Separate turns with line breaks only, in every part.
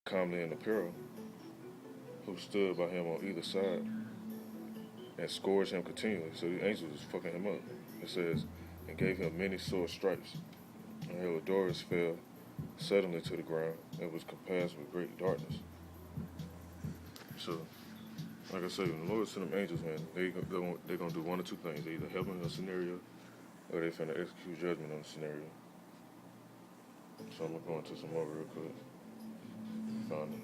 calmly in apparel, who stood by him on either side and scourged him continually. So the angels was fucking him up. It says, and gave him many sore stripes. And Herodorus fell suddenly to the ground and was compassed with great darkness. So, like I say, when the Lord sent them angels, man, they gonna do one or two things. They either help in a scenario or they finna execute judgment on the scenario. So I'm gonna go into some more real quick. Found it.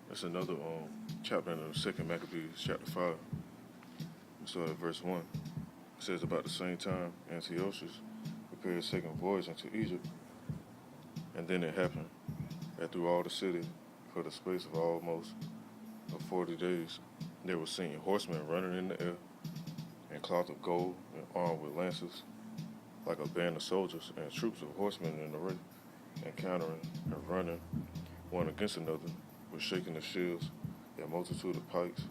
That's another chapter in the second Maccabees, chapter 5. So at verse 1. It says, about the same time, Antiochus prepared a second voyage into Egypt. And then it happened that through all the city, for the space of almost 40 days, there were seen horsemen running in the air, and cloth of gold, and armed with lances, like a band of soldiers, and troops of horsemen in array, encountering and running one against another, with shaking of shields, a multitude of pikes,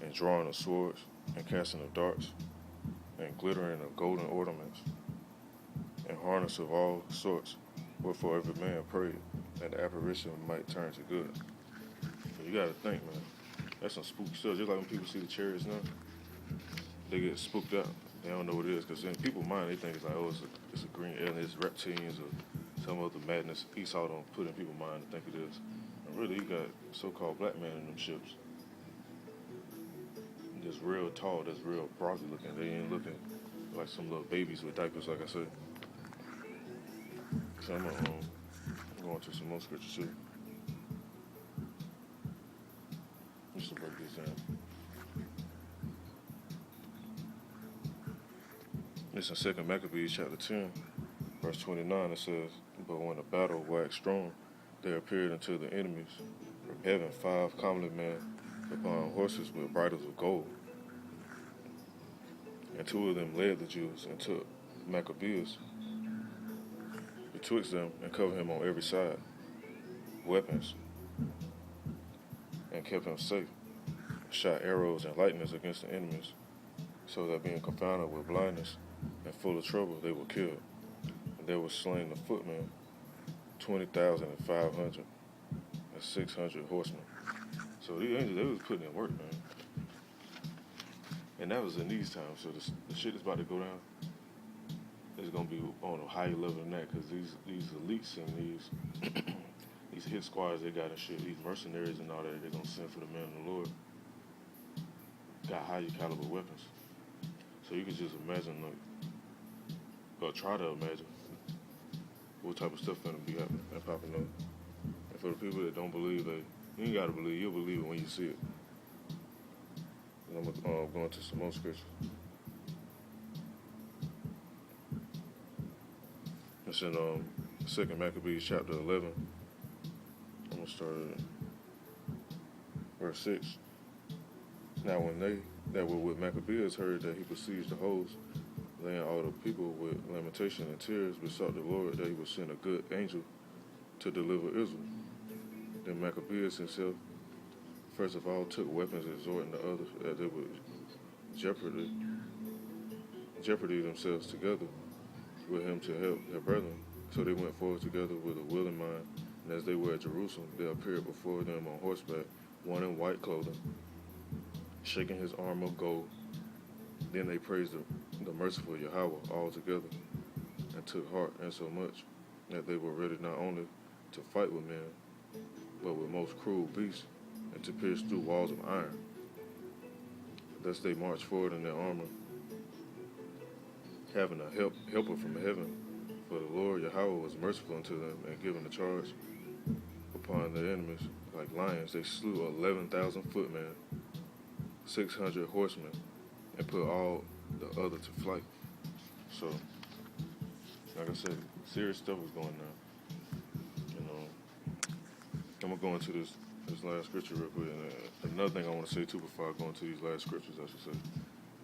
and drawing of swords, and casting of darts, and glittering of golden ornaments, and harness of all sorts, wherefore every man prayed that the apparition might turn to good. So you gotta think, man, that's some spooky stuff. Just like when people see the chariots now, they get spooked out. They don't know what it is, because in people's mind, they think it's like, oh, it's a green alien, it's reptilians, or some other madness Esau don't put in people's mind to think it is. And really, you got so-called black men in them ships. That's real tall, that's real broadly looking. They ain't looking like some little babies with diapers, like I said. So I'm gonna go into some more scriptures too. Just to break this down. It's in 2 Maccabees chapter 10, verse 29. It says, but when the battle waxed strong, there appeared unto the enemies from heaven 5 comely men upon horses with bridles of gold. And 2 of them led the Jews and took Maccabeus betwixt them and covered him on every side, weapons, and kept him safe, shot arrows and lightnings against the enemies, so that being confounded with blindness and full of trouble, they were killed. And there was slain the footmen, 20,500, and 600 horsemen. So these angels, they was putting in work, man. And that was in these times, so the shit is about to go down. It's gonna be on a higher level than that, because these elites and these hit squads they got and shit, these mercenaries and all that, they're gonna send for the men of the Lord, got higher caliber weapons. So you can just imagine, like, or try to imagine what type of stuff gonna be happening and popping up. And for the people that don't believe, you ain't gotta believe, you'll believe it when you see it. And I'm gonna go into some more scripture. It's in 2 Maccabees chapter 11. I'm gonna start at verse 6. Now when they that were with Maccabeus heard that he besieged the host, they and all the people with lamentation and tears besought the Lord that he would send a good angel to deliver Israel. Then Maccabeus himself first of all took weapons, exhorting the others that they would jeopardy themselves together with him to help their brethren. So they went forward together with a willing mind, and as they were at Jerusalem, there appeared before them on horseback one in white clothing, shaking his arm of gold. Then they praised the merciful Yahawah all together, and took heart insomuch that they were ready not only to fight with men, but with most cruel beasts, and to pierce through walls of iron. Thus they marched forward in their armor, having a helper from heaven. For the Lord Yahawah was merciful unto them, and giving the charge upon their enemies like lions. They slew 11,000 footmen, 600 horsemen, and put all the other to flight. So, like I said, serious stuff was going on. I'm gonna go into this this last scripture real quick. And another thing I want to say too before I go into these last scriptures, I should say,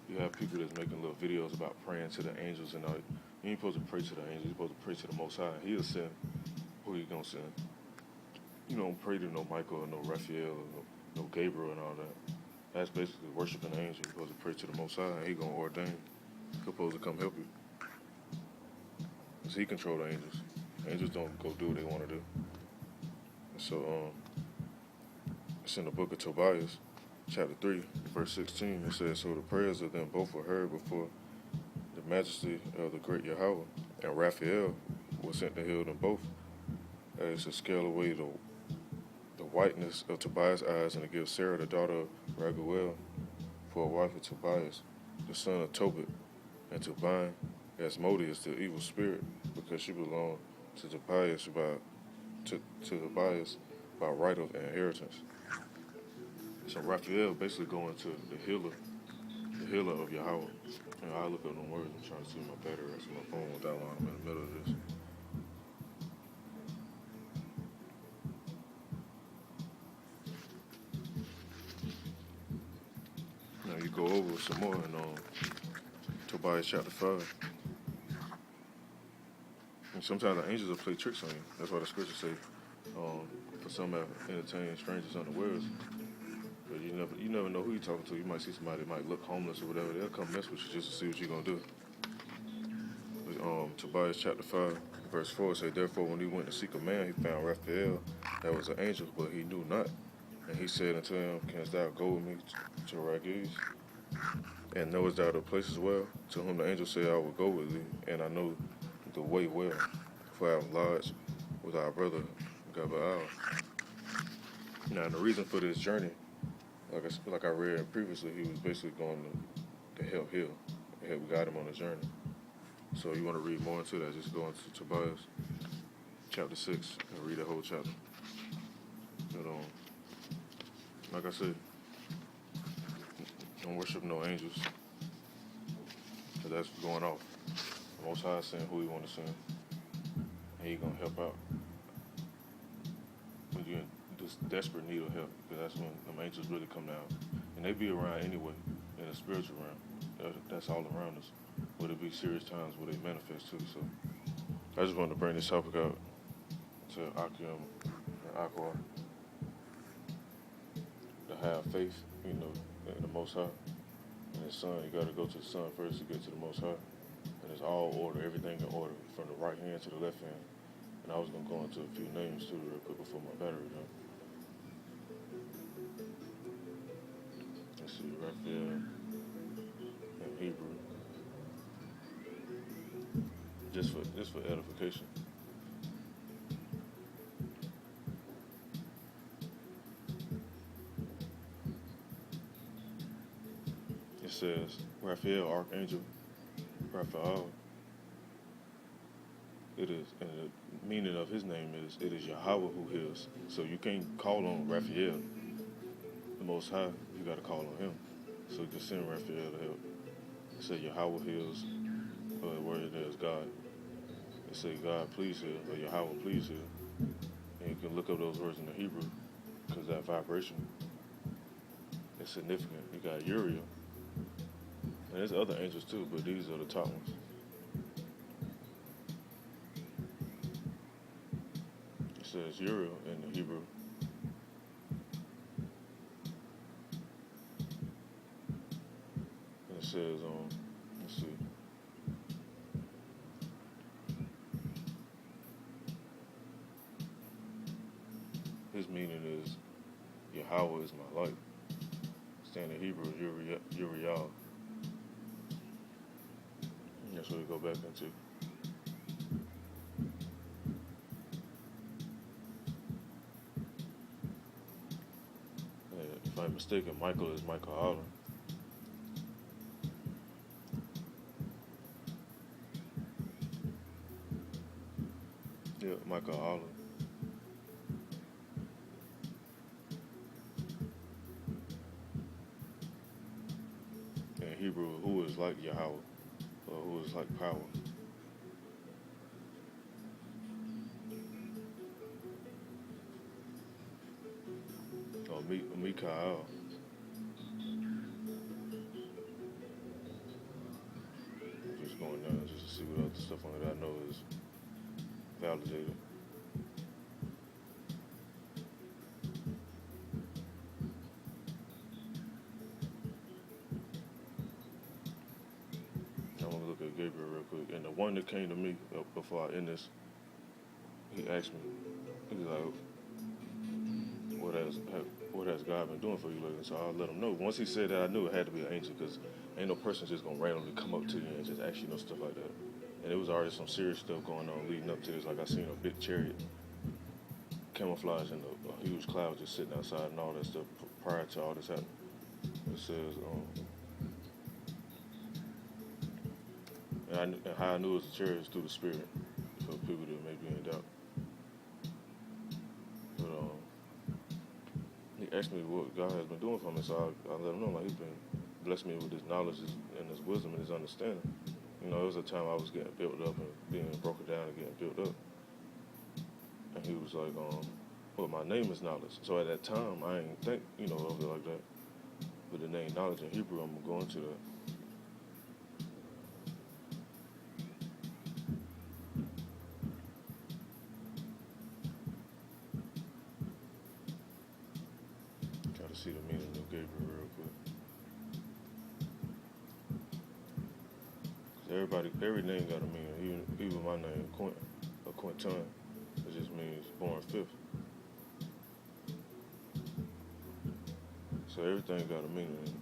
you have people that's making little videos about praying to the angels and all. You ain't supposed to pray to the angels. You're supposed to pray to the Most High. He'll send who he gonna send. You don't pray to no Michael or no Raphael or no Gabriel and all that. That's basically worshiping an angel. You're supposed to pray to the Most High, and he gonna ordain. He's supposed to come help you. Because he control the angels. Angels don't go do what they want to do. And so, it's in the book of Tobias, chapter 3, verse 16. It says, so the prayers of them both were heard before the majesty of the great Yahawah, and Raphael was sent to heal them both, as to scale away the whiteness of Tobias' eyes, and to give Sarah, the daughter of Raguel, for a wife of Tobias, the son of Tobit, and to bind Asmodeus, the evil spirit, because she belonged to Tobias by right of inheritance. So Raphael basically going to the healer of Yahawah. And I look up them words. I'm trying to see my battery rest on my phone without while I'm in the middle of this. Now you go over some more in Tobias chapter 5. And sometimes the angels will play tricks on you. That's why the scriptures say, for some have entertained strangers unawares. But you never know who you're talking to. You might see somebody that might look homeless or whatever. They'll come mess with you just to see what you're gonna do. But, Tobias chapter 5, verse 4 say, therefore when he went to seek a man, he found Raphael, that was an angel, but he knew not. And he said unto him, canst thou go with me to Rages? And knowest thou the place as well? To whom the angel said, I will go with thee, and I know the way well, for I have lodged with our brother Gabaal. Now the reason for this journey, like I read previously, he was basically going to help heal, and help guide him on the journey. So you want to read more into that, just go into Tobias chapter 6 and read the whole chapter. But like I said, don't worship no angels, because that's going off. The Most High send who he want to send, and he gonna help out when you're in this desperate need of help, because that's when them angels really come down, and they be around anyway in the spiritual realm. That's all around us. Would it be serious times where they manifest too? So I just wanted to bring this topic out to Akim and Aqua, to have faith, in the Most High and His Son. You got to go to the Son first to get to the Most High. And it's all order, everything in order, from the right hand to the left hand. And I was going to go into a few names too real quick before my battery done. Let's see, Raphael in Hebrew. Just for edification. It says, Raphael, Archangel, Raphael. It is, and the meaning of his name is, it is Yahawah who heals. So you can't call on Raphael, the Most High. You got to call on him. So you can send Raphael to help. It said Yahawah heals, or the word there is God. It said God please heal, or Yahawah please heal. And you can look up those words in the Hebrew, because that vibration is significant. You got Uriel. And there's other angels too, but these are the top ones. It says Uriel in the Hebrew. And it says, let's see. His meaning is, Yahawah is my light. Stand in Hebrew, Uriel. That's what we go back into. If I'm mistaken, Michael is Michael Allah. Yeah, Michael Allah. In Hebrew, who is like Yahawah, or who is like power. Mikael. Just going down just to see what other stuff on it I know is validated. I'm gonna look at Gabriel real quick. And the one that came to me before I end this, he asked me, he was like, what has God been doing for you lately? So I let him know. Once he said that, I knew it had to be an angel, because ain't no person just gonna randomly come up to you and just ask you no stuff like that. And it was already some serious stuff going on leading up to this. Like I seen a big chariot, camouflage in a huge cloud just sitting outside and all that stuff prior to all this happening. It says, and how I knew it was a chariot is through the Spirit, for people that may be in doubt. But he asked me what God has been doing for me, so I let him know, like, he's been blessed me with his knowledge and his wisdom and his understanding. You know, it was a time I was getting built up and being broken down and getting built up. And he was like, well, my name is knowledge. So at that time, I ain't think, of it like that. But the name knowledge in Hebrew, I'm going to go into that. Try to see the meaning of Gabriel real quick. Every name got a meaning. Even my name, Quinton, it just means born fifth. So everything got a meaning.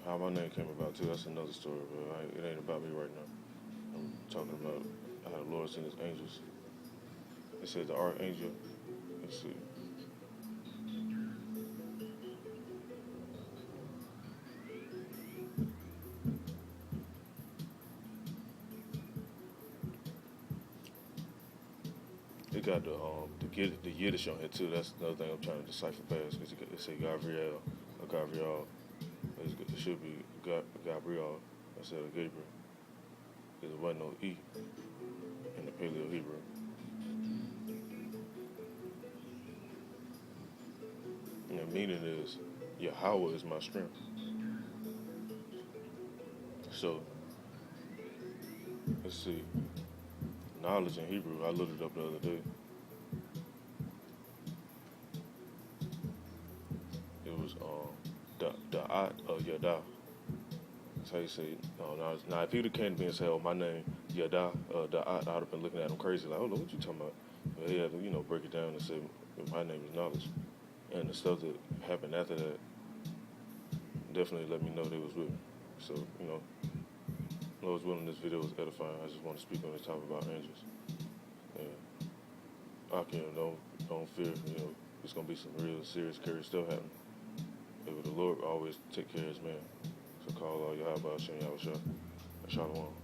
How my name came about too, that's another story, but it ain't about me right now. I'm talking about how the Lord sent his angels. It said the archangel. Let's see. It got the Yiddish on here too. That's another thing I'm trying to decipher past, because it say Gabriel or Gabriel. It should be Gabriel instead of Gabriel, because there wasn't no E in the Paleo Hebrew. And the meaning is, Yahawah is my strength. So, let's see. Knowledge in Hebrew, I looked it up the other day. It was Da'at or Yada. That's how you say it. Now, if he'd have came to me and said, oh, my name, Yada, Da'at, I'd have been looking at him crazy, like, oh, what you talking about? But he had to, break it down and say, my name is knowledge. And the stuff that happened after that definitely let me know they was with me. So, Lord's willing, this video was edifying. I just want to speak on this topic about angels. And don't fear, it's going to be some real serious, scary stuff happening. But the Lord always take care of his man. So call all Yahawah, Yahawah, Shalom.